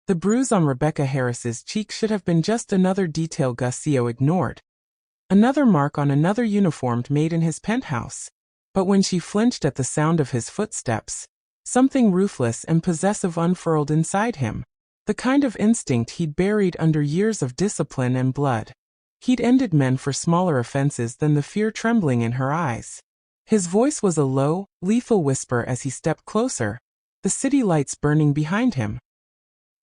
The bruise on Rebecca Harris's cheek should have been just another detail Gus Seo ignored. Another mark on another uniformed maid in his penthouse. But when she flinched at the sound of his footsteps, something ruthless and possessive unfurled inside him. The kind of instinct he'd buried under years of discipline and blood. He'd ended men for smaller offenses than the fear trembling in her eyes. His voice was a low, lethal whisper as he stepped closer, the city lights burning behind him.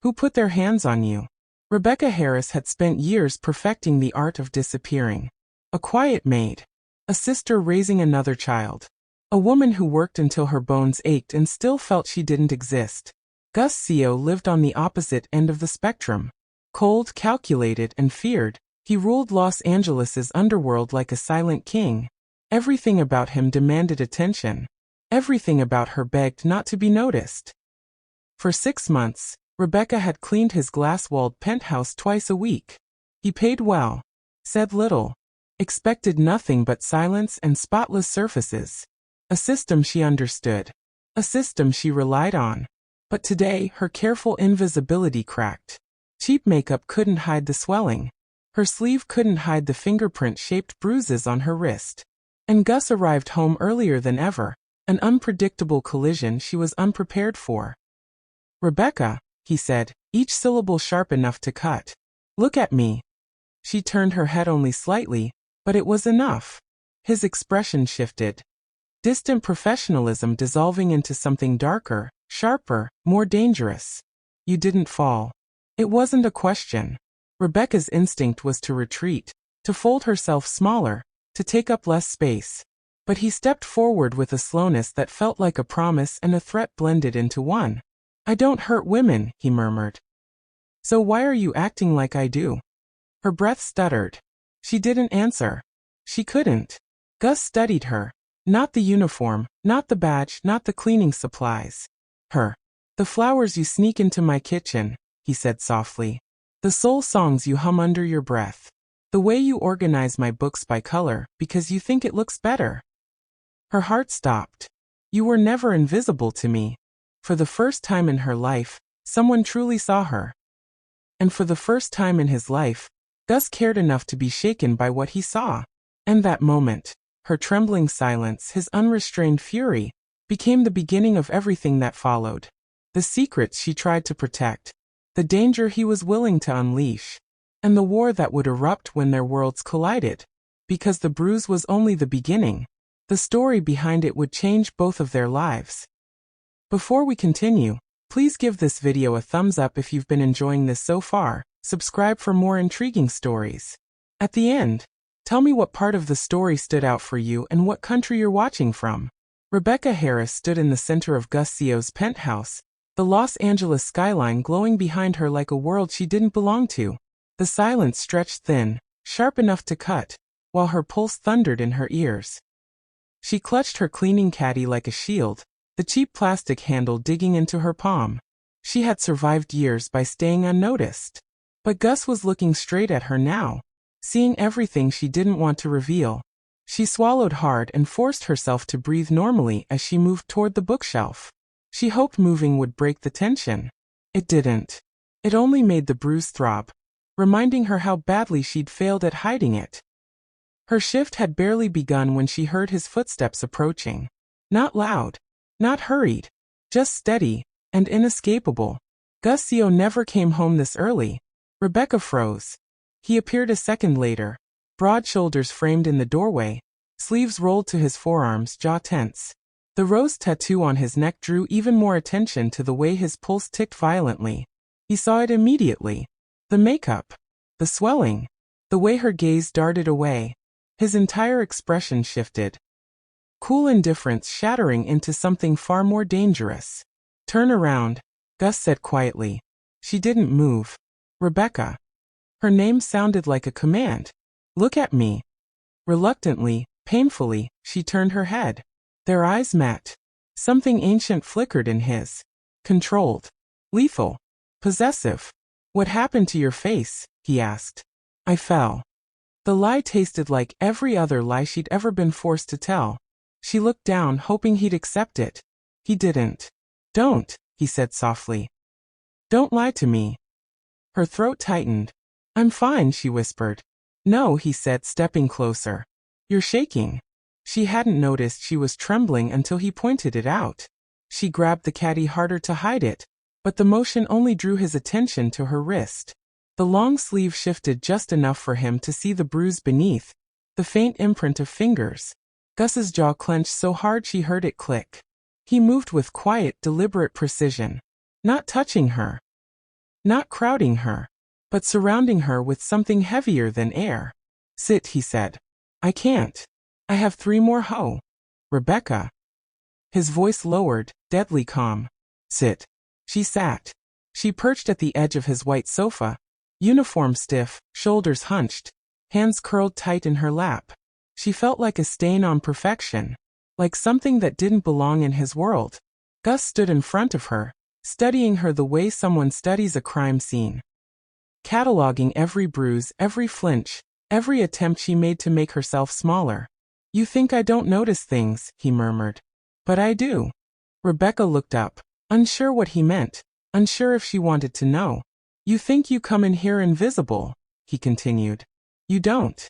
Who put their hands on you? Rebecca Harris had spent years perfecting the art of disappearing. A quiet maid. A sister raising another child. A woman who worked until her bones ached and still felt she didn't exist. Gus Seo lived on the opposite end of the spectrum. Cold, calculated, and feared, he ruled Los Angeles's underworld like a silent king. Everything about him demanded attention. Everything about her begged not to be noticed. For 6 months, Rebecca had cleaned his glass-walled penthouse twice a week. He paid well, said little, expected nothing but silence and spotless surfaces. A system she understood. A system she relied on. But today, her careful invisibility cracked. Cheap makeup couldn't hide the swelling. Her sleeve couldn't hide the fingerprint-shaped bruises on her wrist. And Gus arrived home earlier than ever, an unpredictable collision she was unprepared for. "Rebecca," he said, each syllable sharp enough to cut. "Look at me." She turned her head only slightly, but it was enough. His expression shifted. Distant professionalism dissolving into something darker, sharper, more dangerous. "You didn't fall." It wasn't a question. Rebecca's instinct was to retreat, to fold herself smaller, to take up less space. But he stepped forward with a slowness that felt like a promise and a threat blended into one. "I don't hurt women," he murmured. "So why are you acting like I do?" Her breath stuttered. She didn't answer. She couldn't. Gus studied her. Not the uniform, not the badge, not the cleaning supplies. Her. "The flowers you sneak into my kitchen," he said softly. "The soul songs you hum under your breath. The way you organize my books by color, because you think it looks better." Her heart stopped. "You were never invisible to me." For the first time in her life, someone truly saw her. And for the first time in his life, Gus cared enough to be shaken by what he saw. And that moment, her trembling silence, his unrestrained fury, became the beginning of everything that followed. The secrets she tried to protect. The danger he was willing to unleash. And the war that would erupt when their worlds collided. Because the bruise was only the beginning. The story behind it would change both of their lives. Before we continue, please give this video a thumbs up if you've been enjoying this so far. Subscribe for more intriguing stories. At the end, tell me what part of the story stood out for you and what country you're watching from. Rebecca Harris stood in the center of Gus Seo's penthouse, the Los Angeles skyline glowing behind her like a world she didn't belong to. The silence stretched thin, sharp enough to cut, while her pulse thundered in her ears. She clutched her cleaning caddy like a shield, the cheap plastic handle digging into her palm. She had survived years by staying unnoticed. But Gus was looking straight at her now, seeing everything she didn't want to reveal. She swallowed hard and forced herself to breathe normally as she moved toward the bookshelf. She hoped moving would break the tension. It didn't. It only made the bruise throb, reminding her how badly she'd failed at hiding it. Her shift had barely begun when she heard his footsteps approaching. Not loud. Not hurried. Just steady and inescapable. Gus Seo never came home this early. Rebecca froze. He appeared a second later, broad shoulders framed in the doorway, sleeves rolled to his forearms, jaw tense. The rose tattoo on his neck drew even more attention to the way his pulse ticked violently. He saw it immediately. The makeup. The swelling. The way her gaze darted away. His entire expression shifted. Cool indifference shattering into something far more dangerous. "Turn around," Gus said quietly. She didn't move. "Rebecca." Her name sounded like a command. "Look at me." Reluctantly, painfully, she turned her head. Their eyes met. Something ancient flickered in his. Controlled. Lethal. Possessive. "What happened to your face?" he asked. "I fell." The lie tasted like every other lie she'd ever been forced to tell. She looked down, hoping he'd accept it. He didn't. "Don't," he said softly. Don't lie to me. Her throat tightened. I'm fine, she whispered. No, he said, stepping closer. You're shaking. She hadn't noticed she was trembling until he pointed it out. She grabbed the caddy harder to hide it, but the motion only drew his attention to her wrist. The long sleeve shifted just enough for him to see the bruise beneath, the faint imprint of fingers. Gus's jaw clenched so hard she heard it click. He moved with quiet, deliberate precision, not touching her, not crowding her, but surrounding her with something heavier than air. Sit, he said. I can't. I have 3 more Rebecca. His voice lowered, deadly calm. Sit. She sat. She perched at the edge of his white sofa, uniform stiff, shoulders hunched, hands curled tight in her lap. She felt like a stain on perfection, like something that didn't belong in his world. Gus stood in front of her, studying her the way someone studies a crime scene. Cataloging every bruise, every flinch, every attempt she made to make herself smaller. You think I don't notice things, he murmured. But I do. Rebecca looked up, unsure what he meant, unsure if she wanted to know. You think you come in here invisible, he continued. You don't.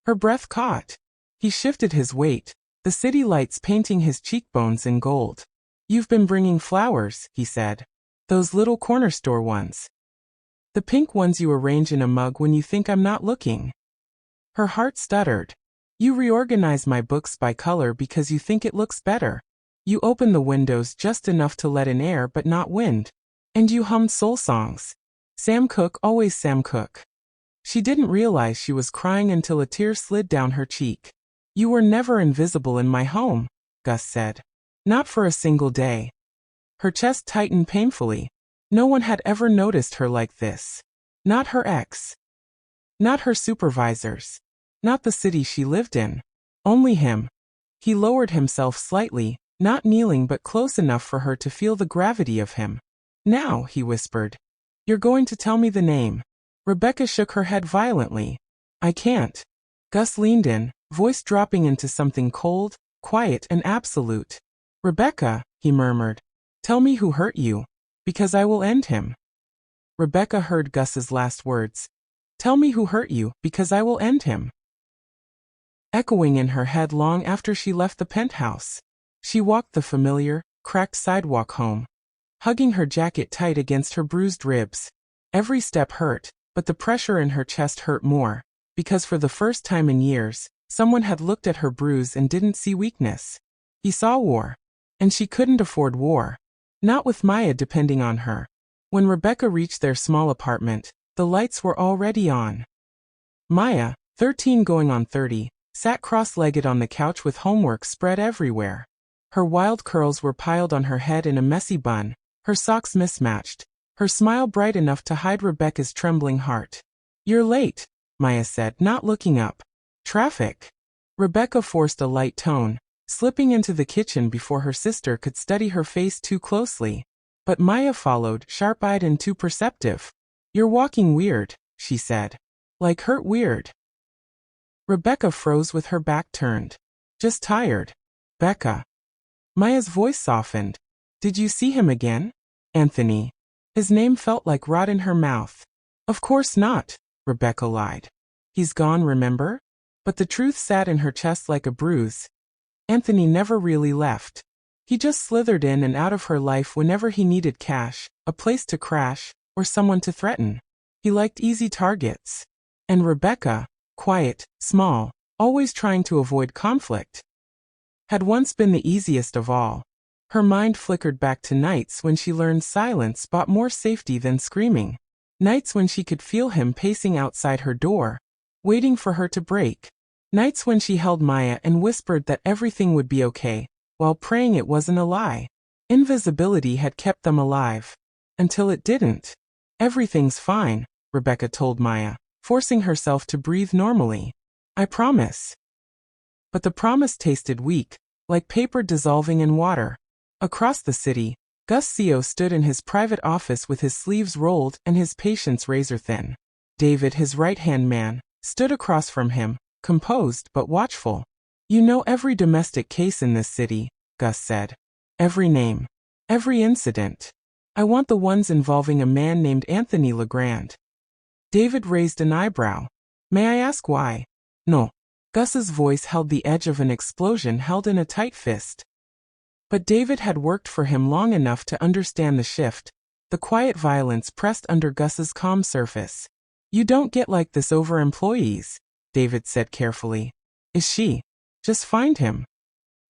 Her breath caught. He shifted his weight, the city lights painting his cheekbones in gold. You've been bringing flowers, he said. Those little corner store ones. The pink ones you arrange in a mug when you think I'm not looking. Her heart stuttered. You reorganize my books by color because you think it looks better. You open the windows just enough to let in air but not wind. And you hum soul songs. Sam Cooke, always Sam Cooke. She didn't realize she was crying until a tear slid down her cheek. You were never invisible in my home, Gus said. Not for a single day. Her chest tightened painfully. No one had ever noticed her like this. Not her ex. Not her supervisors. Not the city she lived in. Only him. He lowered himself slightly, not kneeling but close enough for her to feel the gravity of him. Now, he whispered. You're going to tell me the name. Rebecca shook her head violently. I can't. Gus leaned in, voice dropping into something cold, quiet and absolute. Rebecca, he murmured. Tell me who hurt you. Because I will end him. Rebecca heard Gus's last words. Tell me who hurt you, because I will end him. Echoing in her head long after she left the penthouse. She walked the familiar, cracked sidewalk home, hugging her jacket tight against her bruised ribs. Every step hurt, but the pressure in her chest hurt more, because for the first time in years, someone had looked at her bruise and didn't see weakness. He saw war. And she couldn't afford war. Not with Maya depending on her. When Rebecca reached their small apartment, the lights were already on. Maya, 13 going on 30, sat cross-legged on the couch with homework spread everywhere. Her wild curls were piled on her head in a messy bun, her socks mismatched, her smile bright enough to hide Rebecca's trembling heart. You're late, Maya said, not looking up. Traffic. Rebecca forced a light tone, slipping into the kitchen before her sister could study her face too closely. But Maya followed, sharp-eyed and too perceptive. You're walking weird, she said. Like hurt weird. Rebecca froze with her back turned. Just tired. Becca. Maya's voice softened. Did you see him again? Anthony. His name felt like rot in her mouth. Of course not, Rebecca lied. He's gone, remember? But the truth sat in her chest like a bruise. Anthony never really left. He just slithered in and out of her life whenever he needed cash, a place to crash, or someone to threaten. He liked easy targets. And Rebecca, quiet, small, always trying to avoid conflict, had once been the easiest of all. Her mind flickered back to nights when she learned silence brought more safety than screaming. Nights when she could feel him pacing outside her door, waiting for her to break. Nights when she held Maya and whispered that everything would be okay, while praying it wasn't a lie. Invisibility had kept them alive. Until it didn't. Everything's fine, Rebecca told Maya, forcing herself to breathe normally. I promise. But the promise tasted weak, like paper dissolving in water. Across the city, Gus Seo stood in his private office with his sleeves rolled and his patience razor-thin. David, his right-hand man, stood across from him, composed but watchful. You know every domestic case in this city, Gus said. Every name. Every incident. I want the ones involving a man named Anthony Legrand. David raised an eyebrow. May I ask why? No. Gus's voice held the edge of an explosion held in a tight fist. But David had worked for him long enough to understand the shift. The quiet violence pressed under Gus's calm surface. You don't get like this over employees, David said carefully. Is she? Just find him.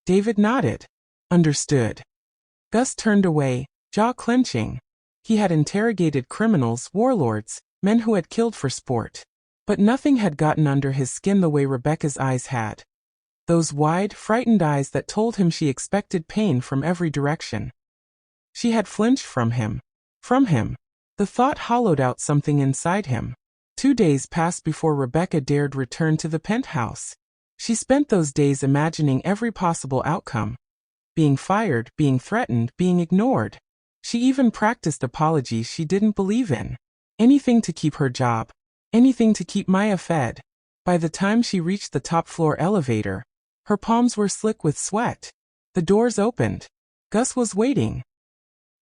David nodded. Understood. Gus turned away, jaw clenching. He had interrogated criminals, warlords, men who had killed for sport. But nothing had gotten under his skin the way Rebecca's eyes had. Those wide, frightened eyes that told him she expected pain from every direction. She had flinched from him. From him. The thought hollowed out something inside him. 2 days passed before Rebecca dared return to the penthouse. She spent those days imagining every possible outcome. Being fired, being threatened, being ignored. She even practiced apologies she didn't believe in. Anything to keep her job. Anything to keep Maya fed. By the time she reached the top-floor elevator, her palms were slick with sweat. The doors opened. Gus was waiting.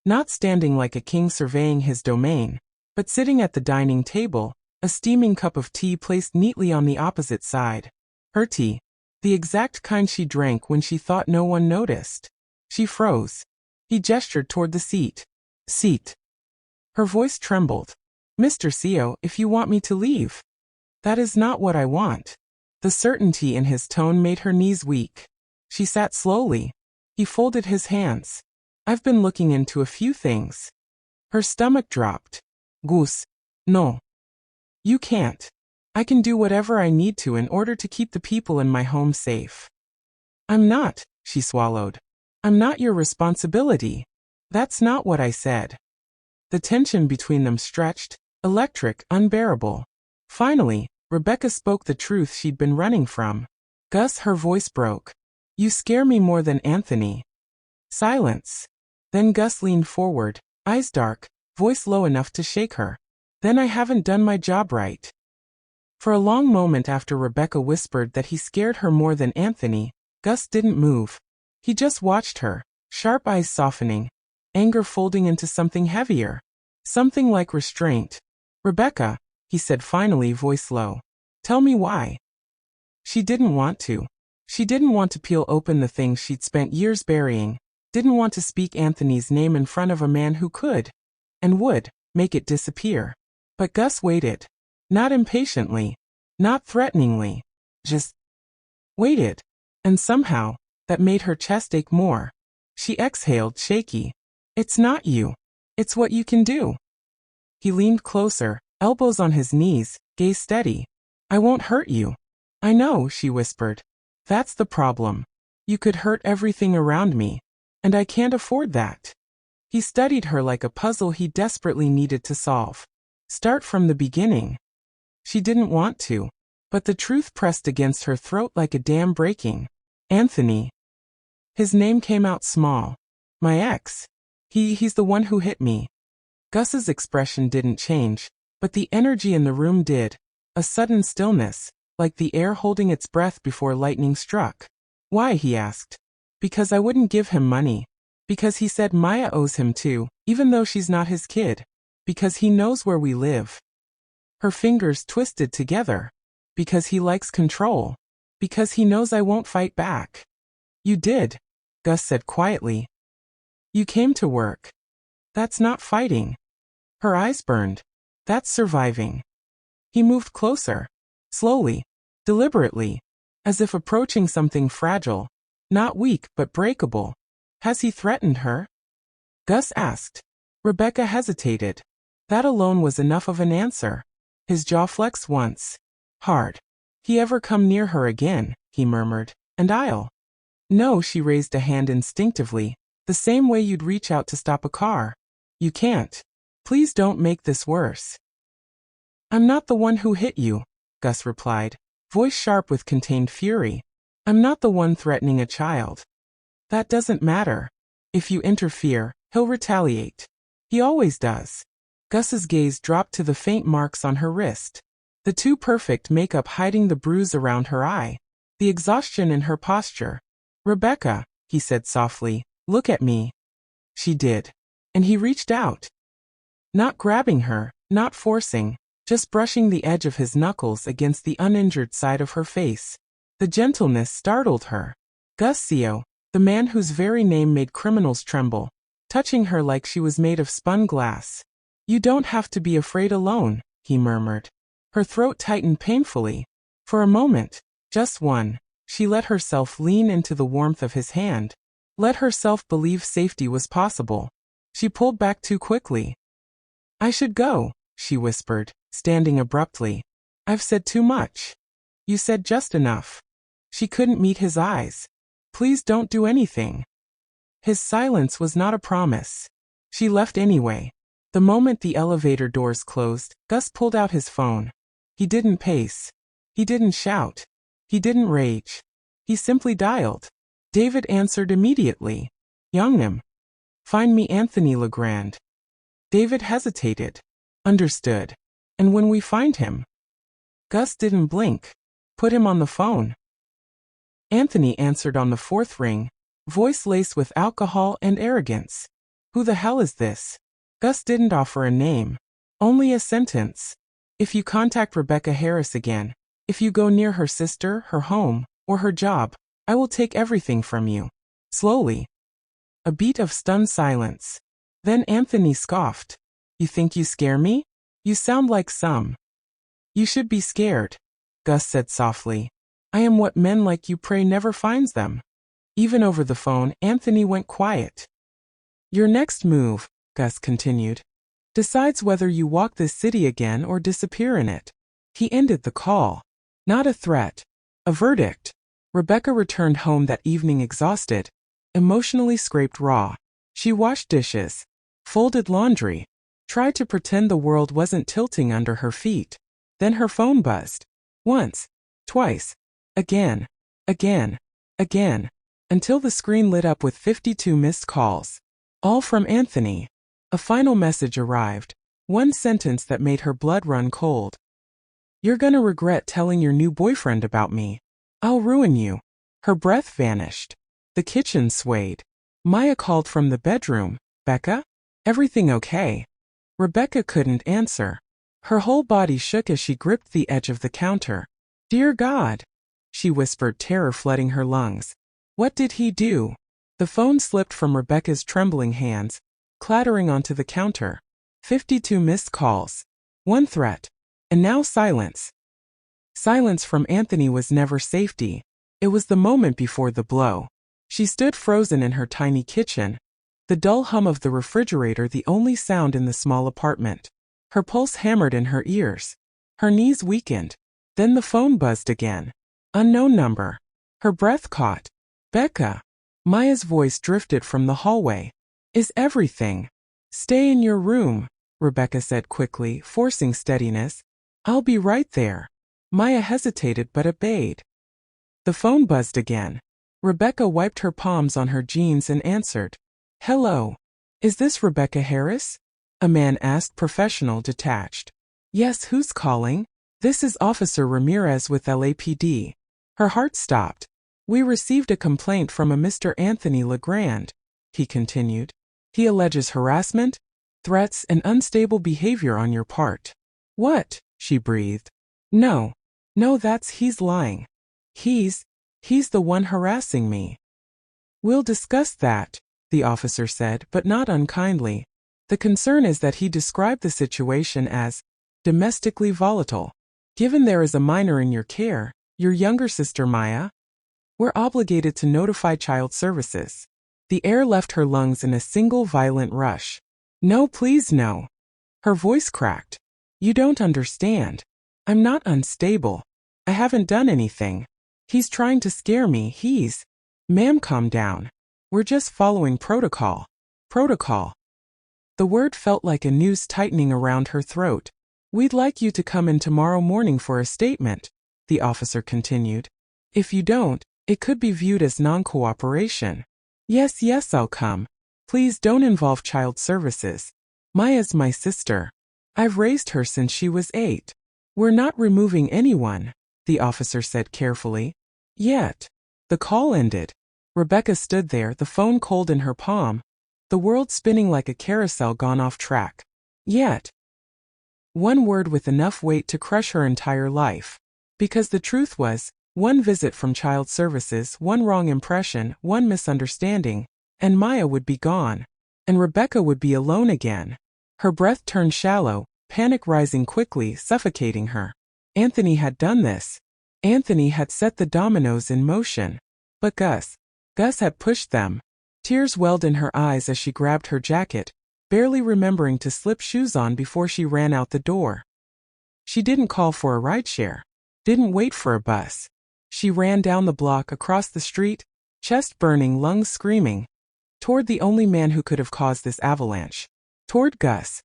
Not standing like a king surveying his domain, but sitting at the dining table, a steaming cup of tea placed neatly on the opposite side. Her tea. The exact kind she drank when she thought no one noticed. She froze. He gestured toward the seat. Seat. Her voice trembled. Mr. Seo, if you want me to leave. That is not what I want. The certainty in his tone made her knees weak. She sat slowly. He folded his hands. I've been looking into a few things. Her stomach dropped. Gus. No. You can't. I can do whatever I need to in order to keep the people in my home safe. I'm not, she swallowed. I'm not your responsibility. That's not what I said. The tension between them stretched, electric, unbearable. Finally, Rebecca spoke the truth she'd been running from. Gus, her voice broke. You scare me more than Anthony. Silence. Then Gus leaned forward, eyes dark, voice low enough to shake her. Then I haven't done my job right. For a long moment after Rebecca whispered that he scared her more than Anthony, Gus didn't move. He just watched her, sharp eyes softening, anger folding into something heavier. Something like restraint. Rebecca, he said finally, voice low. Tell me why. She didn't want to. She didn't want to peel open the things she'd spent years burying, didn't want to speak Anthony's name in front of a man who could, and would, make it disappear. But Gus waited. Not impatiently. Not threateningly. Just waited. And somehow, that made her chest ache more. She exhaled, shaky. It's not you. It's what you can do. He leaned closer, elbows on his knees, gaze steady. I won't hurt you. I know, she whispered. That's the problem. You could hurt everything around me. And I can't afford that. He studied her like a puzzle he desperately needed to solve. Start from the beginning. She didn't want to. But the truth pressed against her throat like a dam breaking. Anthony. His name came out small. My ex. He's the one who hit me. Gus's expression didn't change, but the energy in the room did. A sudden stillness, like the air holding its breath before lightning struck. Why, he asked. Because I wouldn't give him money. Because he said Maya owes him too, even though she's not his kid. Because he knows where we live. Her fingers twisted together. Because he likes control. Because he knows I won't fight back. You did, Gus said quietly. You came to work. That's not fighting. Her eyes burned. That's surviving. He moved closer. Slowly. Deliberately. As if approaching something fragile. Not weak, but breakable. Has he threatened her? Gus asked. Rebecca hesitated. That alone was enough of an answer. His jaw flexed once. Hard. He ever come near her again, he murmured, and I'll. No, she raised a hand instinctively, the same way you'd reach out to stop a car. You can't. Please don't make this worse. I'm not the one who hit you, Gus replied, voice sharp with contained fury. I'm not the one threatening a child. That doesn't matter. If you interfere, he'll retaliate. He always does. Gus's gaze dropped to the faint marks on her wrist. The too perfect makeup hiding the bruise around her eye. The exhaustion in her posture. Rebecca, he said softly, look at me. She did. And he reached out. Not grabbing her, not forcing, just brushing the edge of his knuckles against the uninjured side of her face. The gentleness startled her. Gus Seo, the man whose very name made criminals tremble, touching her like she was made of spun glass. "You don't have to be afraid alone," he murmured. Her throat tightened painfully. For a moment, just one, she let herself lean into the warmth of his hand. Let herself believe safety was possible. She pulled back too quickly. "I should go," she whispered, standing abruptly. "I've said too much." "You said just enough." She couldn't meet his eyes. "Please don't do anything." His silence was not a promise. She left anyway. The moment the elevator doors closed, Gus pulled out his phone. He didn't pace. He didn't shout. He didn't rage. He simply dialed. David answered immediately. "Youngnam. Find me Anthony Legrand." David hesitated. "Understood. And when we find him?" Gus didn't blink. "Put him on the phone." Anthony answered on the fourth ring, voice laced with alcohol and arrogance. "Who the hell is this?" Gus didn't offer a name. Only a sentence. "If you contact Rebecca Harris again, if you go near her sister, her home, or her job, I will take everything from you." Slowly. A beat of stunned silence. Then Anthony scoffed. "You think you scare me? You sound like some." "You should be scared," Gus said softly. "I am what men like you pray never finds them." Even over the phone, Anthony went quiet. "Your next move," Gus continued, "decides whether you walk this city again or disappear in it." He ended the call. Not a threat. A verdict. Rebecca returned home that evening exhausted, emotionally scraped raw. She washed dishes, folded laundry, tried to pretend the world wasn't tilting under her feet. Then her phone buzzed. Once, twice, again, again, again, until the screen lit up with 52 missed calls. All from Anthony. A final message arrived. One sentence that made her blood run cold. "You're gonna regret telling your new boyfriend about me. I'll ruin you." Her breath vanished. The kitchen swayed. Maya called from the bedroom. "Becca? Everything okay?" Rebecca couldn't answer. Her whole body shook as she gripped the edge of the counter. "Dear God," she whispered, terror flooding her lungs. What did he do? The phone slipped from Rebecca's trembling hands, clattering onto the counter. 52 missed calls. One threat. And now silence. Silence from Anthony was never safety. It was the moment before the blow. She stood frozen in her tiny kitchen, the dull hum of the refrigerator the only sound in the small apartment. Her pulse hammered in her ears. Her knees weakened. Then the phone buzzed again. Unknown number. Her breath caught. "Becca." Maya's voice drifted from the hallway. "Is everything?" "Stay in your room," Rebecca said quickly, forcing steadiness. "I'll be right there." Maya hesitated but obeyed. The phone buzzed again. Rebecca wiped her palms on her jeans and answered. "Hello. Is this Rebecca Harris?" A man asked, professional, detached. "Yes, who's calling?" "This is Officer Ramirez with LAPD." Her heart stopped. "We received a complaint from a Mr. Anthony Legrand," he continued. "He alleges harassment, threats, and unstable behavior on your part." "What?" she breathed. No, he's lying. He's the one harassing me." "We'll discuss that," the officer said, but not unkindly. "The concern is that he described the situation as domestically volatile. Given there is a minor in your care, your younger sister Maya, we're obligated to notify child services." The air left her lungs in a single violent rush. "No, please no." Her voice cracked. "You don't understand. I'm not unstable. I haven't done anything. He's trying to scare me. Ma'am, calm down. We're just following protocol." Protocol. The word felt like a noose tightening around her throat. "We'd like you to come in tomorrow morning for a statement," the officer continued. "If you don't, it could be viewed as non-cooperation." Yes, I'll come. Please don't involve child services. Maya's my sister. I've raised her since she was 8. We're not removing anyone," the officer said carefully. "Yet." The call ended. Rebecca stood there, the phone cold in her palm, the world spinning like a carousel gone off track. Yet, one word with enough weight to crush her entire life. Because the truth was, one visit from child services, one wrong impression, one misunderstanding, and Maya would be gone. And Rebecca would be alone again. Her breath turned shallow, panic rising quickly, suffocating her. Anthony had done this. Anthony had set the dominoes in motion. But Gus had pushed them. Tears welled in her eyes as she grabbed her jacket, barely remembering to slip shoes on before she ran out the door. She didn't call for a rideshare. Didn't wait for a bus. She ran down the block, across the street, chest burning, lungs screaming, toward the only man who could have caused this avalanche. Toward Gus.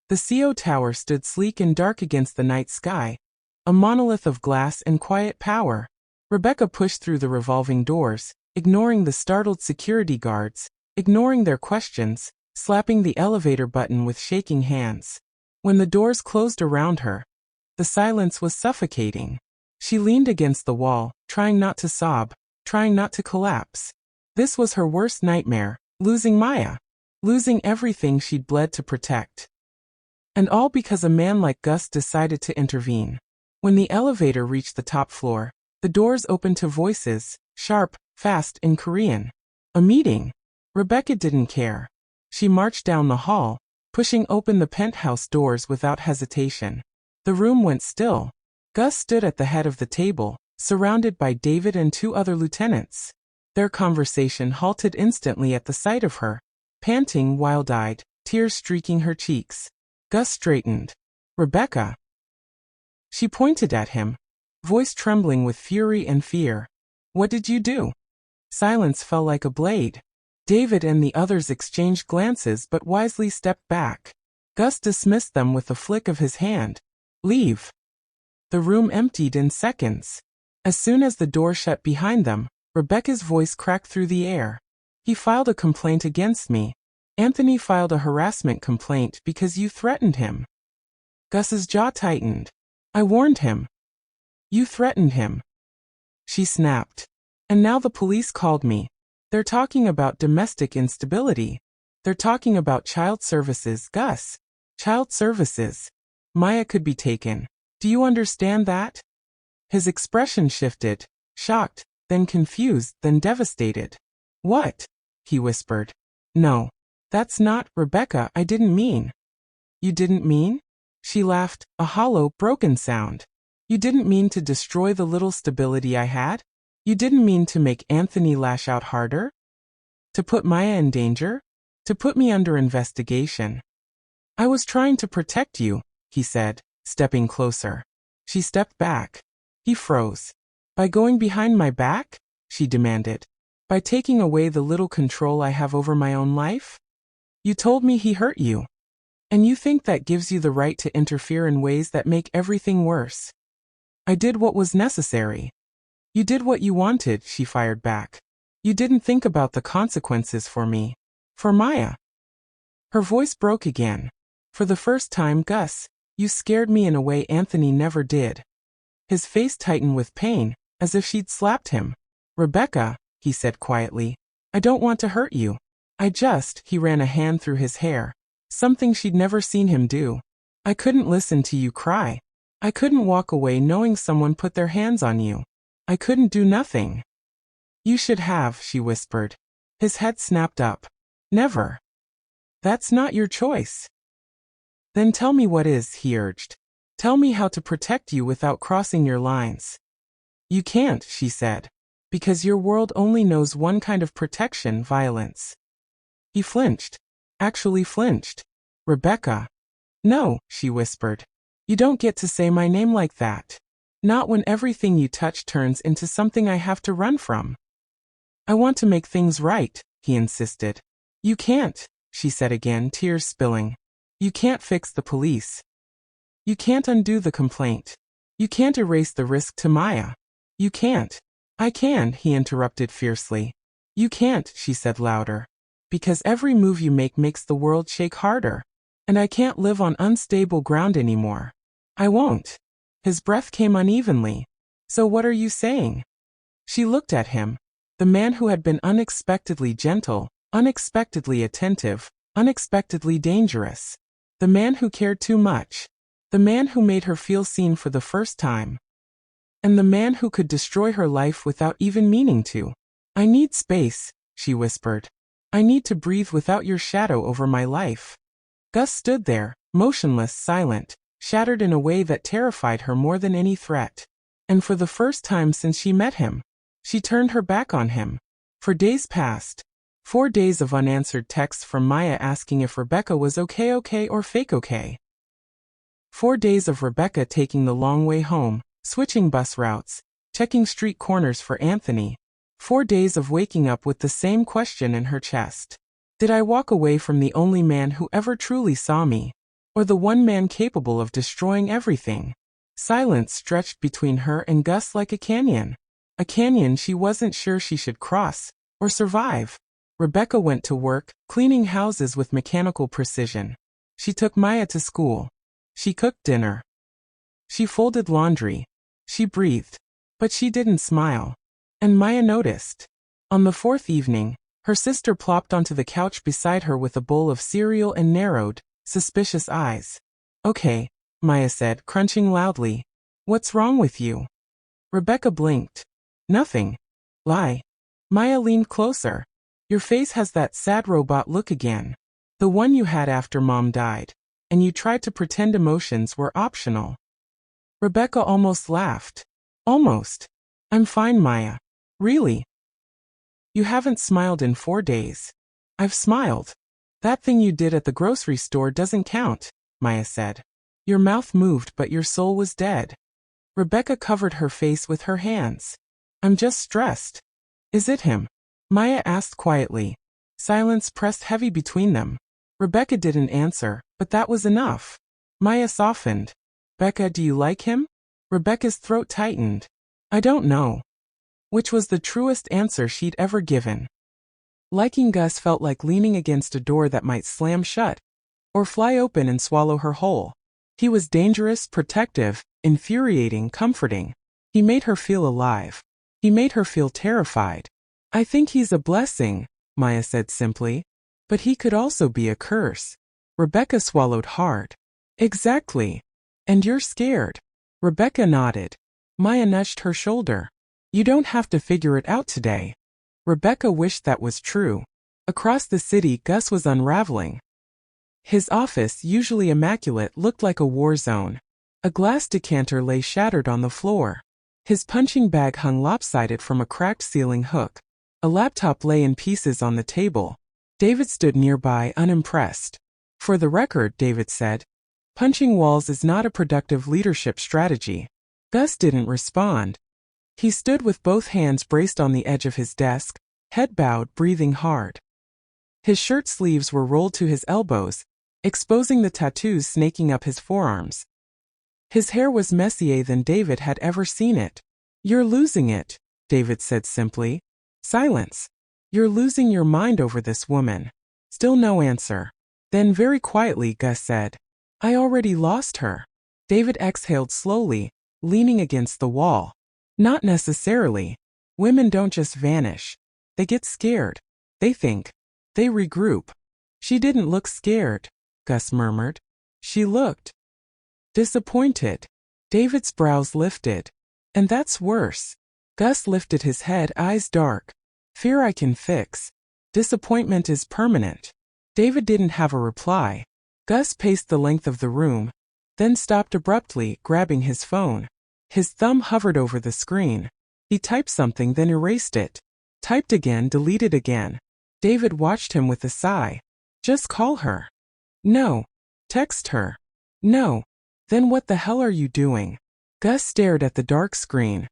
The Seo Tower stood sleek and dark against the night sky, a monolith of glass and quiet power. Rebecca pushed through the revolving doors, ignoring the startled security guards, ignoring their questions, slapping the elevator button with shaking hands. When the doors closed around her, the silence was suffocating. She leaned against the wall, trying not to sob, trying not to collapse. This was her worst nightmare, losing Maya. Losing everything she'd bled to protect. And all because a man like Gus decided to intervene. When the elevator reached the top floor, the doors opened to voices, sharp, fast in Korean. A meeting. Rebecca didn't care. She marched down the hall, pushing open the penthouse doors without hesitation. The room went still. Gus stood at the head of the table, surrounded by David and 2 other lieutenants. Their conversation halted instantly at the sight of her, panting, wild-eyed, tears streaking her cheeks. Gus straightened. Rebecca. She pointed at him, voice trembling with fury and fear. What did you do? Silence fell like a blade. David and the others exchanged glances but wisely stepped back. Gus dismissed them with a flick of his hand. Leave. The room emptied in seconds. As soon as the door shut behind them, Rebecca's voice cracked through the air. He filed a complaint against me. Anthony filed a harassment complaint because you threatened him. Gus's jaw tightened. I warned him. You threatened him. She snapped. And now the police called me. They're talking about domestic instability. They're talking about child services, Gus. Child services. Maya could be taken. Do you understand that? His expression shifted, shocked, then confused, then devastated. What? He whispered. No. That's not, Rebecca, I didn't mean. You didn't mean? She laughed, a hollow, broken sound. You didn't mean to destroy the little stability I had? You didn't mean to make Anthony lash out harder? To put Maya in danger? To put me under investigation? I was trying to protect you, he said, stepping closer. She stepped back. He froze. By going behind my back? She demanded. By taking away the little control I have over my own life? You told me he hurt you. And you think that gives you the right to interfere in ways that make everything worse. I did what was necessary. You did what you wanted, she fired back. You didn't think about the consequences for me. For Maya. Her voice broke again. For the first time, Gus, you scared me in a way Anthony never did. His face tightened with pain, as if she'd slapped him. Rebecca, he said quietly, I don't want to hurt you. He ran a hand through his hair. Something she'd never seen him do. I couldn't listen to you cry. I couldn't walk away knowing someone put their hands on you. I couldn't do nothing. You should have, she whispered. His head snapped up. Never. That's not your choice. Then tell me what is, he urged. Tell me how to protect you without crossing your lines. You can't, she said. Because your world only knows one kind of protection, violence. He flinched. Actually flinched. Rebecca. No, she whispered. You don't get to say my name like that. Not when everything you touch turns into something I have to run from. I want to make things right, he insisted. You can't, she said again, tears spilling. You can't fix the police. You can't undo the complaint. You can't erase the risk to Maya. You can't. I can, he interrupted fiercely. You can't, she said louder. Because every move you make makes the world shake harder. And I can't live on unstable ground anymore. I won't. His breath came unevenly. So what are you saying? She looked at him. The man who had been unexpectedly gentle, Unexpectedly attentive, unexpectedly dangerous. The man who cared too much. The man who made her feel seen for the first time. And the man who could destroy her life without even meaning to. I need space, she whispered. I need to breathe without your shadow over my life. Gus stood there, motionless, silent, shattered in a way that terrified her more than any threat. And for the first time since she met him, she turned her back on him. For days passed. 4 days of unanswered texts from Maya asking if Rebecca was okay or fake okay. 4 days of Rebecca taking the long way home, switching bus routes, checking street corners for Anthony. 4 days of waking up with the same question in her chest. Did I walk away from the only man who ever truly saw me? Or the one man capable of destroying everything? Silence stretched between her and Gus like a canyon. A canyon she wasn't sure she should cross, or survive. Rebecca went to work, cleaning houses with mechanical precision. She took Maya to school. She cooked dinner. She folded laundry. She breathed. But she didn't smile. And Maya noticed. On the 4th evening, her sister plopped onto the couch beside her with a bowl of cereal and narrowed, suspicious eyes. Okay, Maya said, crunching loudly. What's wrong with you? Rebecca blinked. Nothing. Lie. Maya leaned closer. Your face has that sad robot look again. The one you had after Mom died. And you tried to pretend emotions were optional. Rebecca almost laughed. Almost. I'm fine, Maya. Really? You haven't smiled in 4 days. I've smiled. That thing you did at the grocery store doesn't count, Maya said. Your mouth moved but your soul was dead. Rebecca covered her face with her hands. I'm just stressed. Is it him? Maya asked quietly. Silence pressed heavy between them. Rebecca didn't answer, but that was enough. Maya softened. Becca, do you like him? Rebecca's throat tightened. I don't know. Which was the truest answer she'd ever given. Liking Gus felt like leaning against a door that might slam shut, or fly open and swallow her whole. He was dangerous, protective, infuriating, comforting. He made her feel alive. He made her feel terrified. I think he's a blessing, Maya said simply. But he could also be a curse. Rebecca swallowed hard. Exactly. And you're scared. Rebecca nodded. Maya nudged her shoulder. You don't have to figure it out today. Rebecca wished that was true. Across the city, Gus was unraveling. His office, usually immaculate, looked like a war zone. A glass decanter lay shattered on the floor. His punching bag hung lopsided from a cracked ceiling hook. A laptop lay in pieces on the table. David stood nearby, unimpressed. For the record, David said, punching walls is not a productive leadership strategy. Gus didn't respond. He stood with both hands braced on the edge of his desk, head bowed, breathing hard. His shirt sleeves were rolled to his elbows, exposing the tattoos snaking up his forearms. His hair was messier than David had ever seen it. You're losing it, David said simply. Silence. You're losing your mind over this woman. Still no answer. Then very quietly Gus said, I already lost her. David exhaled slowly, leaning against the wall. Not necessarily. Women don't just vanish. They get scared. They think. They regroup. She didn't look scared, Gus murmured. She looked disappointed. David's brows lifted. And that's worse. Gus lifted his head, eyes dark. Fear I can fix. Disappointment is permanent. David didn't have a reply. Gus paced the length of the room, then stopped abruptly, grabbing his phone. His thumb hovered over the screen. He typed something, then erased it. Typed again, deleted again. David watched him with a sigh. Just call her. No. Text her. No. Then what the hell are you doing? Gus stared at the dark screen.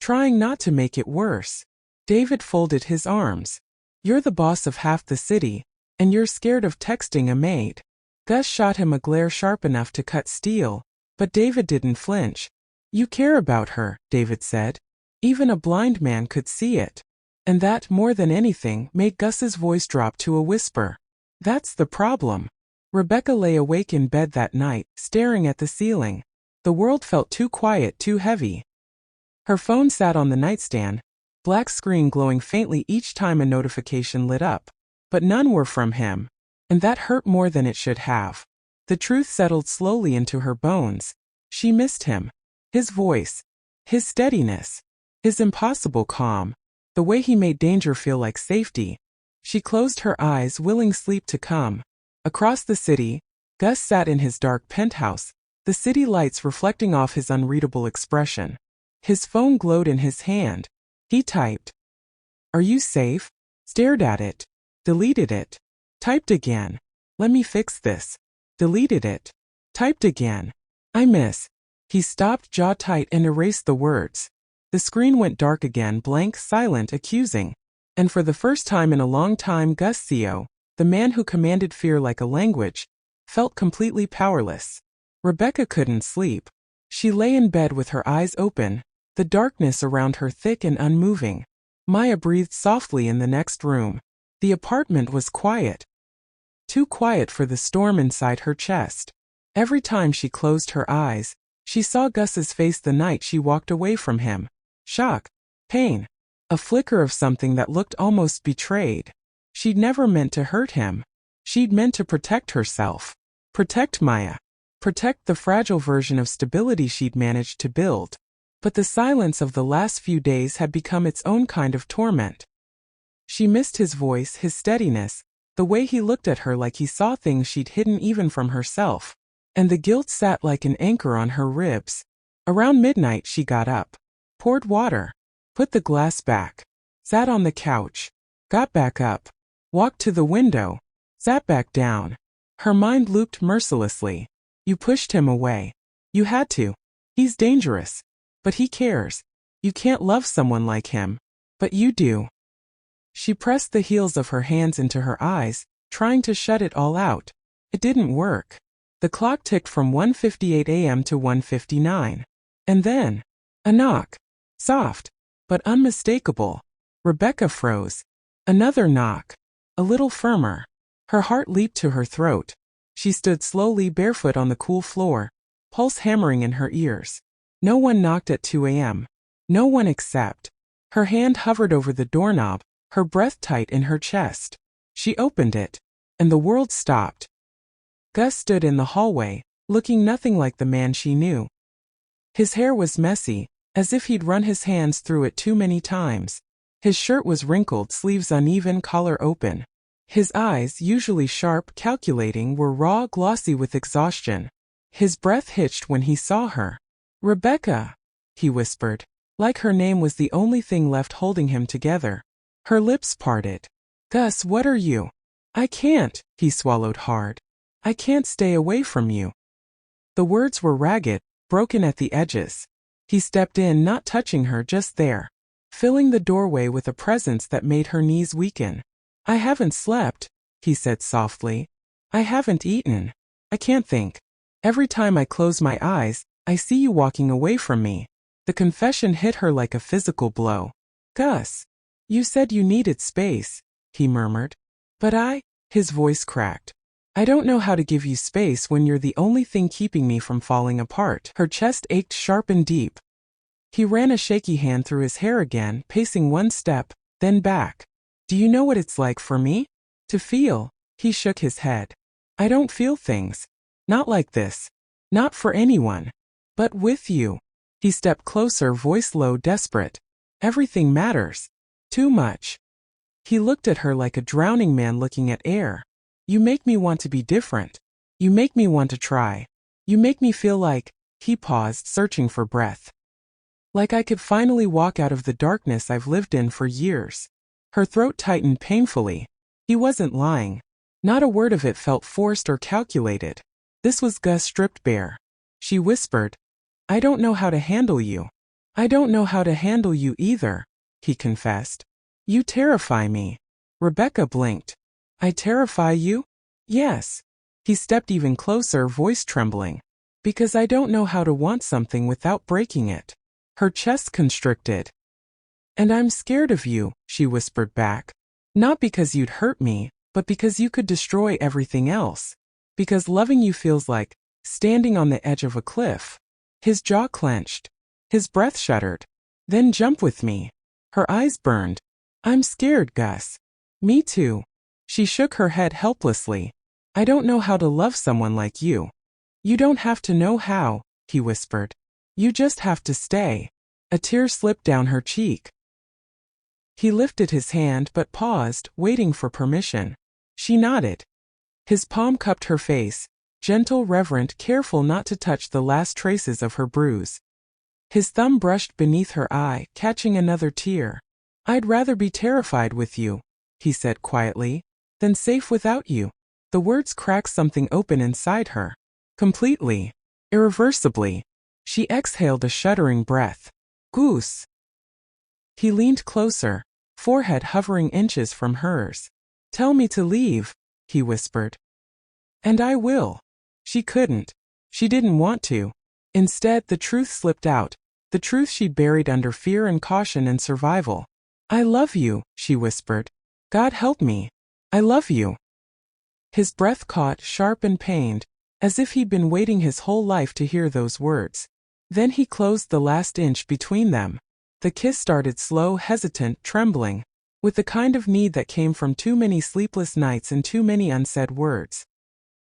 Trying not to make it worse. David folded his arms. You're the boss of half the city, and you're scared of texting a maid. Gus shot him a glare sharp enough to cut steel, but David didn't flinch. You care about her, David said. Even a blind man could see it. And that, more than anything, made Gus's voice drop to a whisper. That's the problem. Rebecca lay awake in bed that night, staring at the ceiling. The world felt too quiet, too heavy. Her phone sat on the nightstand, black screen glowing faintly each time a notification lit up. but none were from him. And that hurt more than it should have. The truth settled slowly into her bones. She missed him. His voice. His steadiness. His impossible calm. The way he made danger feel like safety. She closed her eyes, willing sleep to come. Across the city, Gus sat in his dark penthouse, the city lights reflecting off his unreadable expression. His phone glowed in his hand. He typed. "Are you safe?" Stared at it. Deleted it. Typed again. "Let me fix this." Deleted it. Typed again. "I miss." He stopped, jaw tight, and erased the words. The screen went dark again, blank, silent, accusing. And for the first time in a long time, Gus Seo, the man who commanded fear like a language, felt completely powerless. Rebecca couldn't sleep. She lay in bed with her eyes open, the darkness around her thick and unmoving. Maya breathed softly in the next room. The apartment was quiet. Too quiet for the storm inside her chest. Every time she closed her eyes, she saw Gus's face the night she walked away from him. Shock. Pain. A flicker of something that looked almost betrayed. She'd never meant to hurt him. She'd meant to protect herself. Protect Maya. Protect the fragile version of stability she'd managed to build. But the silence of the last few days had become its own kind of torment. She missed his voice, his steadiness, the way he looked at her like he saw things she'd hidden even from herself. And the guilt sat like an anchor on her ribs. Around midnight she got up. Poured water. Put the glass back. Sat on the couch. Got back up. Walked to the window. Sat back down. Her mind looped mercilessly. You pushed him away. You had to. He's dangerous. But he cares. You can't love someone like him. But you do. She pressed the heels of her hands into her eyes, trying to shut it all out. It didn't work. The clock ticked from 1:58 a.m. to 1:59. And then, a knock. Soft, but unmistakable. Rebecca froze. Another knock. A little firmer. Her heart leaped to her throat. She stood slowly, barefoot on the cool floor, pulse hammering in her ears. No one knocked at 2 a.m. No one except. Her hand hovered over the doorknob, her breath tight in her chest. She opened it, and the world stopped. Gus stood in the hallway, looking nothing like the man she knew. His hair was messy, as if he'd run his hands through it too many times. His shirt was wrinkled, sleeves uneven, collar open. His eyes, usually sharp, calculating, were raw, glossy with exhaustion. His breath hitched when he saw her. "Rebecca," he whispered, like her name was the only thing left holding him together. Her lips parted. "Gus, what are you?" "I can't," he swallowed hard. "I can't stay away from you." The words were ragged, broken at the edges. He stepped in, not touching her, just there, filling the doorway with a presence that made her knees weaken. "I haven't slept," he said softly. "I haven't eaten. I can't think. Every time I close my eyes, I see you walking away from me." The confession hit her like a physical blow. "Gus, you said you needed space," he murmured. "But his voice cracked. "I don't know how to give you space when you're the only thing keeping me from falling apart." Her chest ached sharp and deep. He ran a shaky hand through his hair again, pacing one step, then back. "Do you know what it's like for me? To feel?" He shook his head. "I don't feel things. Not like this. Not for anyone. But with you." He stepped closer, voice low, desperate. "Everything matters. Too much." He looked at her like a drowning man looking at air. "You make me want to be different. You make me want to try. You make me feel like," he paused, searching for breath, "like I could finally walk out of the darkness I've lived in for years." Her throat tightened painfully. He wasn't lying. Not a word of it felt forced or calculated. This was Gus stripped bare. She whispered, "I don't know how to handle you." "I don't know how to handle you either," he confessed. "You terrify me." Rebecca blinked. "I terrify you?" "Yes." He stepped even closer, voice trembling. "Because I don't know how to want something without breaking it." Her chest constricted. "And I'm scared of you," she whispered back. "Not because you'd hurt me, but because you could destroy everything else. Because loving you feels like standing on the edge of a cliff." His jaw clenched. His breath shuddered. "Then jump with me." Her eyes burned. "I'm scared, Gus." "Me too." She shook her head helplessly. I don't know how to love someone like you. You don't have to know how, he whispered. You just have to stay. A tear slipped down her cheek. He lifted his hand but paused, waiting for permission. She nodded. His palm cupped her face, gentle, reverent, careful not to touch the last traces of her bruise. His thumb brushed beneath her eye, catching another tear. I'd rather be terrified with you, he said quietly, than safe without you. The words cracked something open inside her. Completely. Irreversibly. She exhaled a shuddering breath. Gus. He leaned closer, forehead hovering inches from hers. Tell me to leave, he whispered. And I will. She couldn't. She didn't want to. Instead, the truth slipped out, the truth she'd buried under fear and caution and survival. I love you, she whispered. God help me. I love you. His breath caught, sharp and pained, as if he'd been waiting his whole life to hear those words. Then he closed the last inch between them. The kiss started slow, hesitant, trembling, with the kind of need that came from too many sleepless nights and too many unsaid words.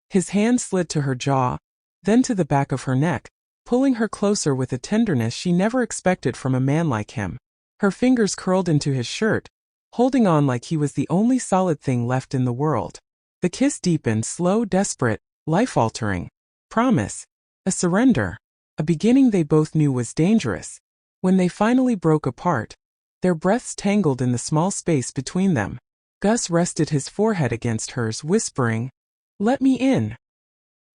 His hand slid to her jaw, then to the back of her neck, pulling her closer with a tenderness she never expected from a man like him. Her fingers curled into his shirt, holding on like he was the only solid thing left in the world. The kiss deepened, slow, desperate, life-altering. Promise. A surrender. A beginning they both knew was dangerous. When they finally broke apart, their breaths tangled in the small space between them. Gus rested his forehead against hers, whispering, "Let me in."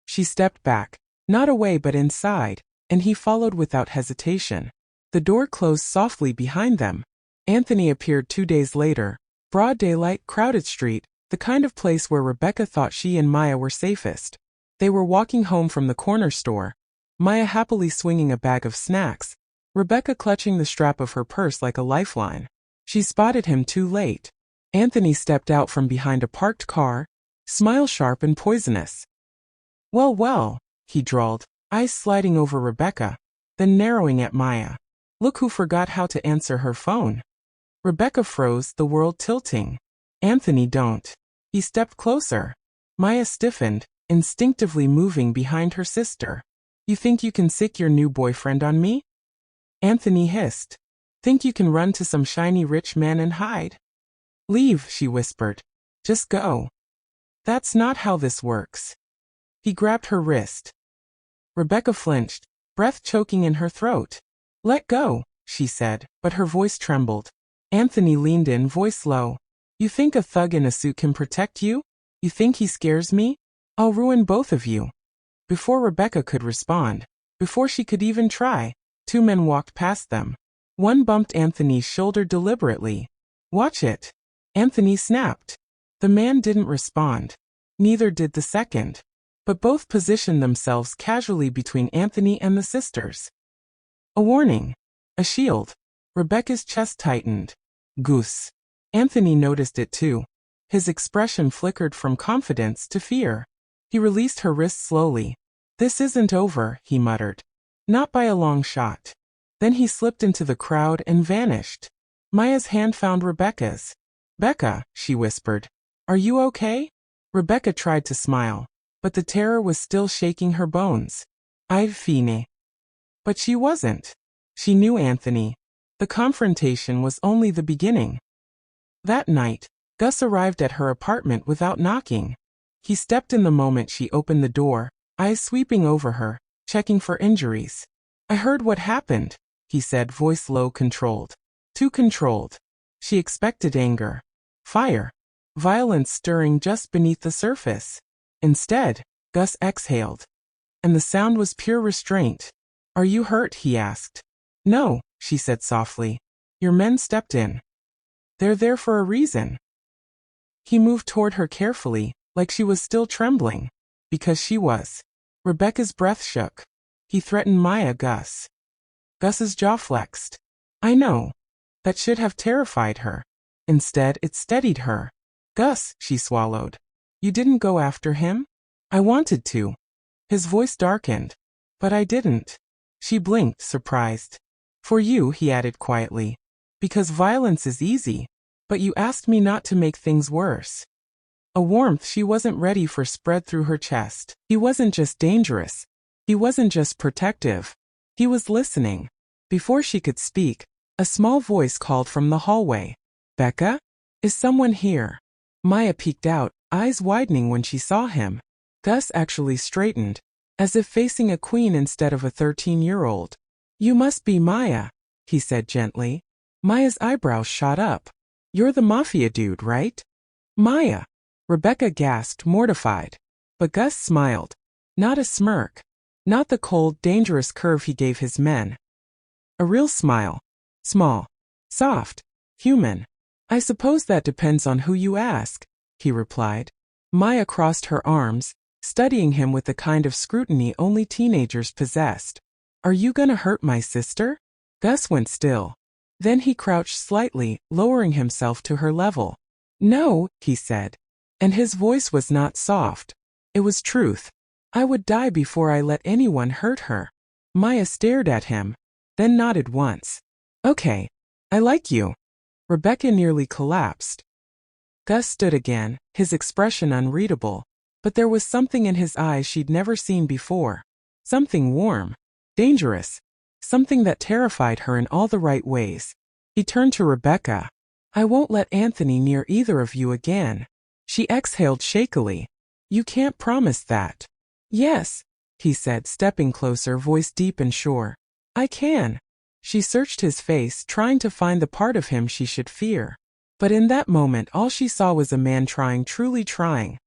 She stepped back, not away but inside, and he followed without hesitation. The door closed softly behind them. Anthony appeared 2 days later. Broad daylight, crowded street, the kind of place where Rebecca thought she and Maya were safest. They were walking home from the corner store, Maya happily swinging a bag of snacks, Rebecca clutching the strap of her purse like a lifeline. She spotted him too late. Anthony stepped out from behind a parked car, smile sharp and poisonous. Well, well, he drawled, eyes sliding over Rebecca, then narrowing at Maya. Look who forgot how to answer her phone. Rebecca froze, the world tilting. Anthony don't. He stepped closer. Maya stiffened, instinctively moving behind her sister. You think you can sick your new boyfriend on me? Anthony hissed. Think you can run to some shiny rich man and hide? Leave, she whispered. Just go. That's not how this works. He grabbed her wrist. Rebecca flinched, breath choking in her throat. Let go, she said, but her voice trembled. Anthony leaned in, voice low. You think a thug in a suit can protect you? You think he scares me? I'll ruin both of you. Before Rebecca could respond, before she could even try, 2 men walked past them. One bumped Anthony's shoulder deliberately. Watch it. Anthony snapped. The man didn't respond. Neither did the second. But both positioned themselves casually between Anthony and the sisters. A warning. A shield. Rebecca's chest tightened. Gus. Anthony noticed it too. His expression flickered from confidence to fear. He released her wrist slowly. This isn't over, he muttered. Not by a long shot. Then he slipped into the crowd and vanished. Maya's hand found Rebecca's. Becca, she whispered. Are you okay? Rebecca tried to smile, but the terror was still shaking her bones. I've fine. But she wasn't. She knew Anthony. The confrontation was only the beginning. That night, Gus arrived at her apartment without knocking. He stepped in the moment she opened the door, eyes sweeping over her, checking for injuries. I heard what happened, he said, voice low, controlled. Too controlled. She expected anger. Fire. Violence stirring just beneath the surface. Instead, Gus exhaled. And the sound was pure restraint. Are you hurt? He asked. No, she said softly. Your men stepped in. They're there for a reason. He moved toward her carefully, like she was still trembling. Because she was. Rebecca's breath shook. He threatened Maya, Gus. Gus's jaw flexed. I know. That should have terrified her. Instead, it steadied her. Gus, she swallowed. You didn't go after him? I wanted to. His voice darkened. But I didn't. She blinked, surprised. For you, he added quietly. Because violence is easy. But you asked me not to make things worse. A warmth she wasn't ready for spread through her chest. He wasn't just dangerous. He wasn't just protective. He was listening. Before she could speak, a small voice called from the hallway. Becca? Is someone here? Maya peeked out, eyes widening when she saw him. Gus actually straightened, as if facing a queen instead of a 13-year-old. You must be Maya, he said gently. Maya's eyebrows shot up. You're the Mafia dude, right? Maya. Rebecca gasped, mortified. But Gus smiled. Not a smirk. Not the cold, dangerous curve he gave his men. A real smile. Small. Soft. Human. I suppose that depends on who you ask, he replied. Maya crossed her arms, studying him with the kind of scrutiny only teenagers possessed. Are you gonna hurt my sister? Gus went still. Then he crouched slightly, lowering himself to her level. No, he said. And his voice was not soft. It was truth. I would die before I let anyone hurt her. Maya stared at him, then nodded once. Okay. I like you. Rebecca nearly collapsed. Gus stood again, his expression unreadable, but there was something in his eyes she'd never seen before. Something warm. Dangerous. Something that terrified her in all the right ways. He turned to Rebecca. I won't let Anthony near either of you again. She exhaled shakily. You can't promise that. Yes, he said, stepping closer, voice deep and sure. I can. She searched his face, trying to find the part of him she should fear. But in that moment all she saw was a man trying, truly trying.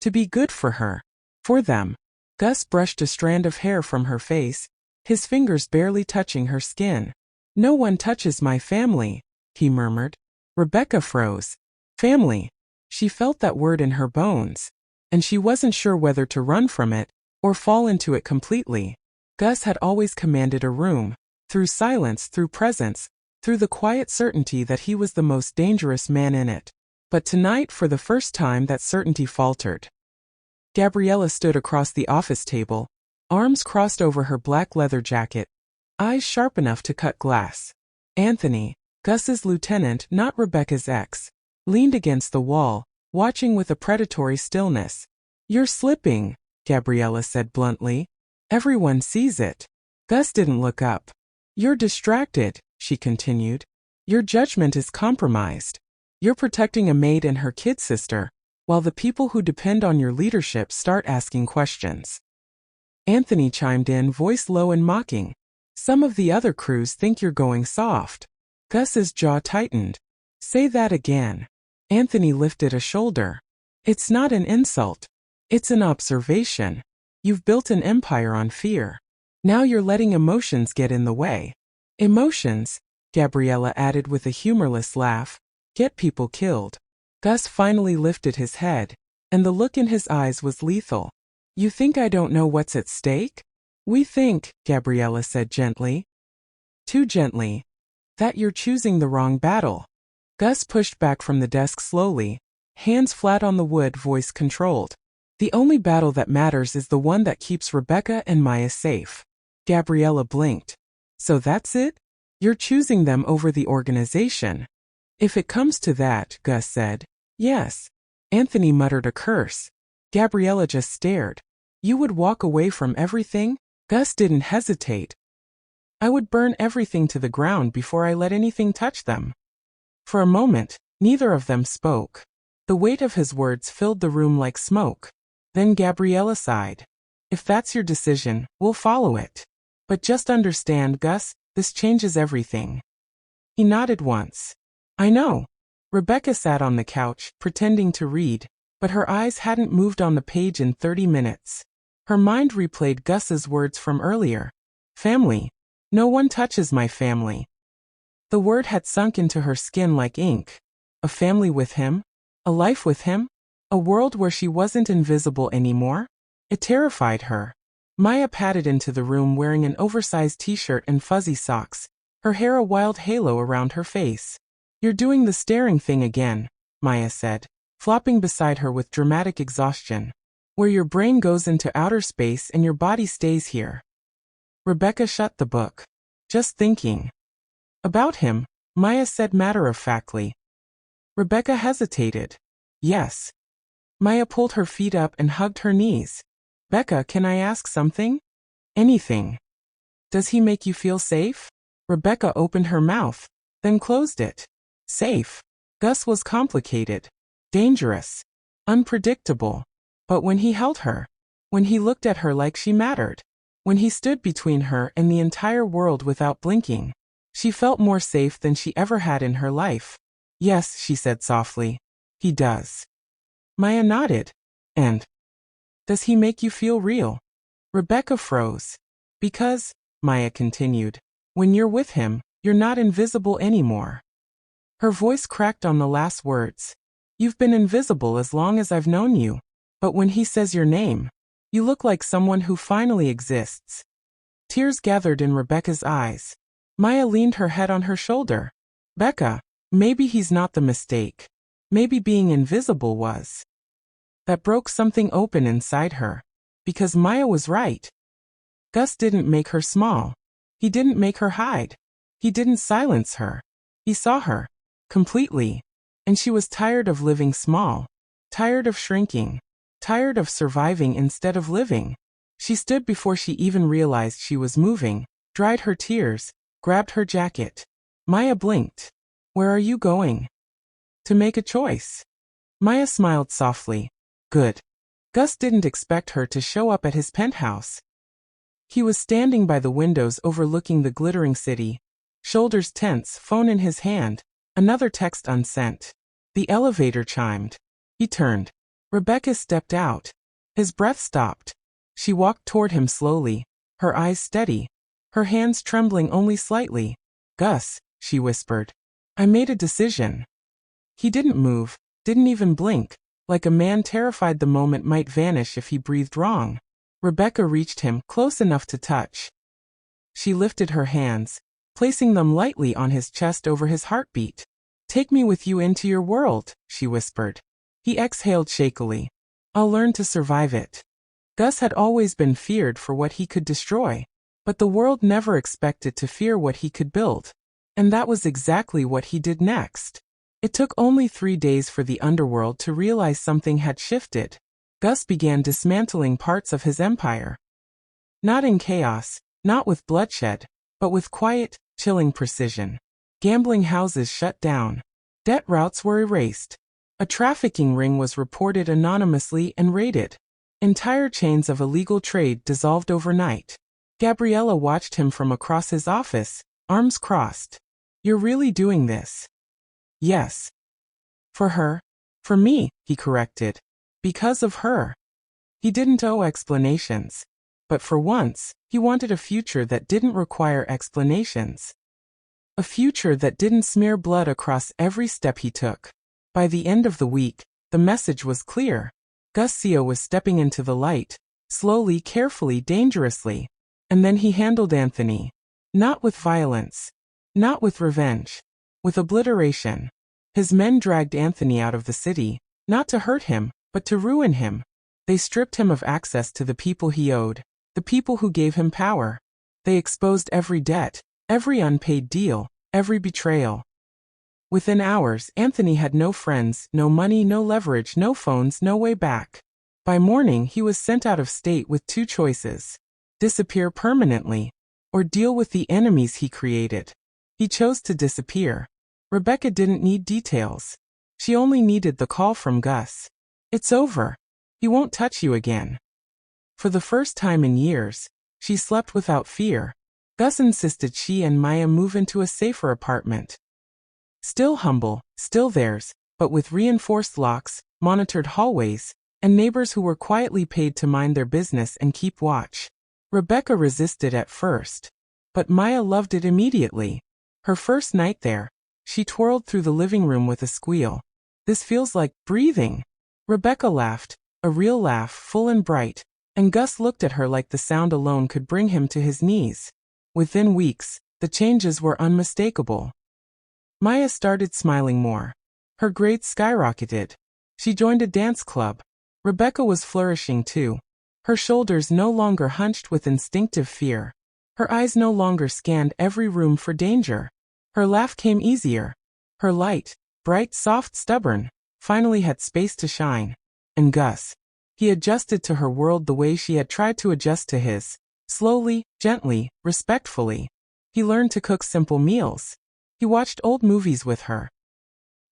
To be good for her. For them. Gus brushed a strand of hair from her face, his fingers barely touching her skin. No one touches my family, he murmured. Rebecca froze. Family. She felt that word in her bones. And she wasn't sure whether to run from it, or fall into it completely. Gus had always commanded a room, through silence, through presence, through the quiet certainty that he was the most dangerous man in it. But tonight, for the first time, that certainty faltered. Gabriella stood across the office table, arms crossed over her black leather jacket, eyes sharp enough to cut glass. Anthony, Gus's lieutenant, not Rebecca's ex, leaned against the wall, watching with a predatory stillness. You're slipping, Gabriella said bluntly. Everyone sees it. Gus didn't look up. You're distracted, she continued. Your judgment is compromised. You're protecting a maid and her kid sister, while the people who depend on your leadership start asking questions. Anthony chimed in, voice low and mocking. Some of the other crews think you're going soft. Gus's jaw tightened. Say that again. Anthony lifted a shoulder. It's not an insult. It's an observation. You've built an empire on fear. Now you're letting emotions get in the way. Emotions, Gabriella added with a humorless laugh, get people killed. Gus finally lifted his head, and the look in his eyes was lethal. You think I don't know what's at stake? We think, Gabriella said gently. Too gently. That you're choosing the wrong battle. Gus pushed back from the desk slowly, hands flat on the wood, voice controlled. The only battle that matters is the one that keeps Rebecca and Maya safe. Gabriella blinked. So that's it? You're choosing them over the organization. If it comes to that, Gus said. Yes. Anthony muttered a curse. Gabriella just stared. You would walk away from everything? Gus didn't hesitate. I would burn everything to the ground before I let anything touch them. For a moment, neither of them spoke. The weight of his words filled the room like smoke. Then Gabriella sighed. If that's your decision, we'll follow it. But just understand, Gus, this changes everything. He nodded once. I know. Rebecca sat on the couch, pretending to read, but her eyes hadn't moved on the page in 30 minutes. Her mind replayed Gus's words from earlier. Family. No one touches my family. The word had sunk into her skin like ink. A family with him? A life with him? A world where she wasn't invisible anymore? It terrified her. Maya padded into the room wearing an oversized t-shirt and fuzzy socks, her hair a wild halo around her face. You're doing the staring thing again, Maya said, flopping beside her with dramatic exhaustion. Where your brain goes into outer space and your body stays here. Rebecca shut the book. Just thinking. About him, Maya said matter-of-factly. Rebecca hesitated. Yes. Maya pulled her feet up and hugged her knees. Becca, can I ask something? Anything. Does he make you feel safe? Rebecca opened her mouth, then closed it. Safe. Gus was complicated, dangerous, unpredictable. But when he held her, when he looked at her like she mattered, when he stood between her and the entire world without blinking, she felt more safe than she ever had in her life. Yes, she said softly. He does. Maya nodded. And does he make you feel real? Rebecca froze. Because, Maya continued, when you're with him, you're not invisible anymore. Her voice cracked on the last words. You've been invisible as long as I've known you. But when he says your name, you look like someone who finally exists. Tears gathered in Rebecca's eyes. Maya leaned her head on her shoulder. Becca, maybe he's not the mistake. Maybe being invisible was. That broke something open inside her. Because Maya was right. Gus didn't make her small. He didn't make her hide. He didn't silence her. He saw her. Completely. And she was tired of living small. Tired of shrinking. Tired of surviving instead of living. She stood before she even realized she was moving, dried her tears, grabbed her jacket. Maya blinked. Where are you going? To make a choice. Maya smiled softly. Good. Gus didn't expect her to show up at his penthouse. He was standing by the windows overlooking the glittering city, shoulders tense, phone in his hand, another text unsent. The elevator chimed. He turned. Rebecca stepped out. His breath stopped. She walked toward him slowly, her eyes steady, her hands trembling only slightly. Gus, she whispered. I made a decision. He didn't move, didn't even blink, like a man terrified the moment might vanish if he breathed wrong. Rebecca reached him, close enough to touch. She lifted her hands, placing them lightly on his chest over his heartbeat. Take me with you into your world, she whispered. He exhaled shakily. I'll learn to survive it. Gus had always been feared for what he could destroy, but the world never expected to fear what he could build. And that was exactly what he did next. It took only 3 days for the underworld to realize something had shifted. Gus began dismantling parts of his empire. Not in chaos, not with bloodshed, but with quiet, chilling precision. Gambling houses shut down. Debt routes were erased. A trafficking ring was reported anonymously and raided. Entire chains of illegal trade dissolved overnight. Gabriella watched him from across his office, arms crossed. You're really doing this? Yes. For her? For me, he corrected. Because of her. He didn't owe explanations. But for once, he wanted a future that didn't require explanations. A future that didn't smear blood across every step he took. By the end of the week, the message was clear. Gus Seo was stepping into the light, slowly, carefully, dangerously. And then he handled Anthony. Not with violence. Not with revenge. With obliteration. His men dragged Anthony out of the city, not to hurt him, but to ruin him. They stripped him of access to the people he owed, the people who gave him power. They exposed every debt, every unpaid deal, every betrayal. Within hours, Anthony had no friends, no money, no leverage, no phones, no way back. By morning, he was sent out of state with 2 choices. Disappear permanently, or deal with the enemies he created. He chose to disappear. Rebecca didn't need details. She only needed the call from Gus. It's over. He won't touch you again. For the first time in years, she slept without fear. Gus insisted she and Maya move into a safer apartment. Still humble, still theirs, but with reinforced locks, monitored hallways, and neighbors who were quietly paid to mind their business and keep watch. Rebecca resisted at first, but Maya loved it immediately. Her first night there, she twirled through the living room with a squeal. This feels like breathing. Rebecca laughed, a real laugh, full and bright, and Gus looked at her like the sound alone could bring him to his knees. Within weeks, the changes were unmistakable. Maya started smiling more. Her grades skyrocketed. She joined a dance club. Rebecca was flourishing too. Her shoulders no longer hunched with instinctive fear. Her eyes no longer scanned every room for danger. Her laugh came easier. Her light, bright, soft, stubborn, finally had space to shine. And Gus. He adjusted to her world the way she had tried to adjust to his. Slowly, gently, respectfully. He learned to cook simple meals. He watched old movies with her.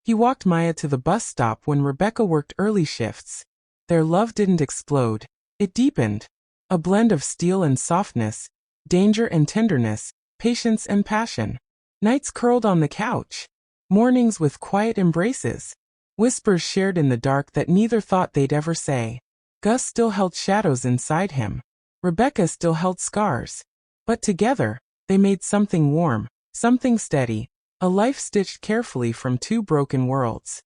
He walked Maya to the bus stop when Rebecca worked early shifts. Their love didn't explode. It deepened. A blend of steel and softness, danger and tenderness, patience and passion. Nights curled on the couch. Mornings with quiet embraces. Whispers shared in the dark that neither thought they'd ever say. Gus still held shadows inside him. Rebecca still held scars. But together, they made something warm, something steady, a life stitched carefully from two broken worlds.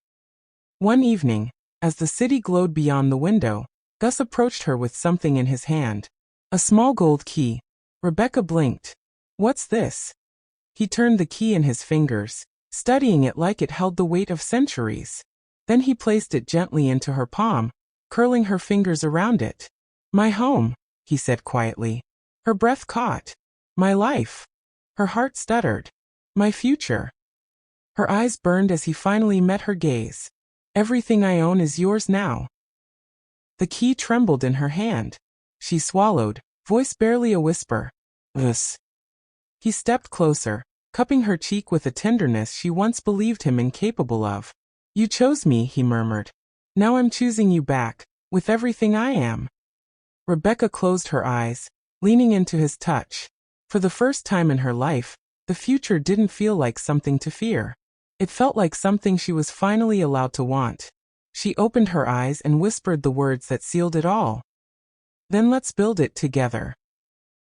One evening, as the city glowed beyond the window, Gus approached her with something in his hand. A small gold key. Rebecca blinked. "What's this?" He turned the key in his fingers, studying it like it held the weight of centuries. Then he placed it gently into her palm, curling her fingers around it. "My home," he said quietly. Her breath caught. "My life." Her heart stuttered. "My future." Her eyes burned as he finally met her gaze. "Everything I own is yours now." The key trembled in her hand. She swallowed, voice barely a whisper. "This." He stepped closer, cupping her cheek with a tenderness she once believed him incapable of. "You chose me," he murmured. "Now I'm choosing you back, with everything I am." Rebecca closed her eyes, leaning into his touch. For the first time in her life, the future didn't feel like something to fear. It felt like something she was finally allowed to want. She opened her eyes and whispered the words that sealed it all. "Then let's build it together."